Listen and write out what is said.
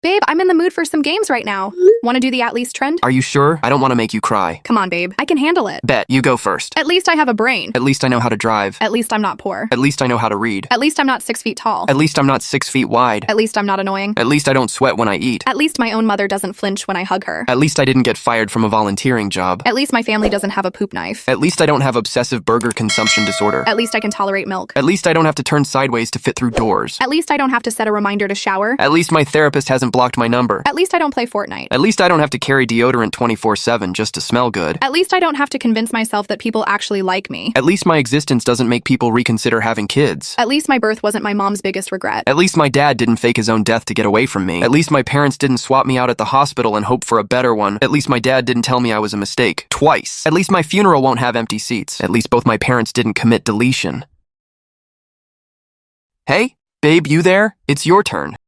Babe, I'm in the mood for some games right now. Want to do the at least trend? Are you sure? I don't want to make you cry. Come on, babe. I can handle it. Bet, you go first. At least I have a brain. At least I know how to drive. At least I'm not poor. At least I know how to read. At least I'm not 6 feet tall. At least I'm not 6 feet wide. At least I'm not annoying. At least I don't sweat when I eat. At least my own mother doesn't flinch when I hug her. At least I didn't get fired from a volunteering job. At least my family doesn't have a poop knife. At least I don't have obsessive burger consumption disorder. At least I can tolerate milk. At least I don't have to turn sideways to fit through doors. At least I don't have to set a reminder to shower. At least my therapist hasn't blocked my number. At least I don't play Fortnite. At least I don't have to carry deodorant 24/7 just to smell good. At least I don't have to convince myself that people actually like me. At least my existence doesn't make people reconsider having kids. At least my birth wasn't my mom's biggest regret. At least my dad didn't fake his own death to get away from me. At least my parents didn't swap me out at the hospital and hope for a better one. At least my dad didn't tell me I was a mistake. Twice. At least my funeral won't have empty seats. At least both my parents didn't commit deletion. Hey, babe, you there? It's your turn.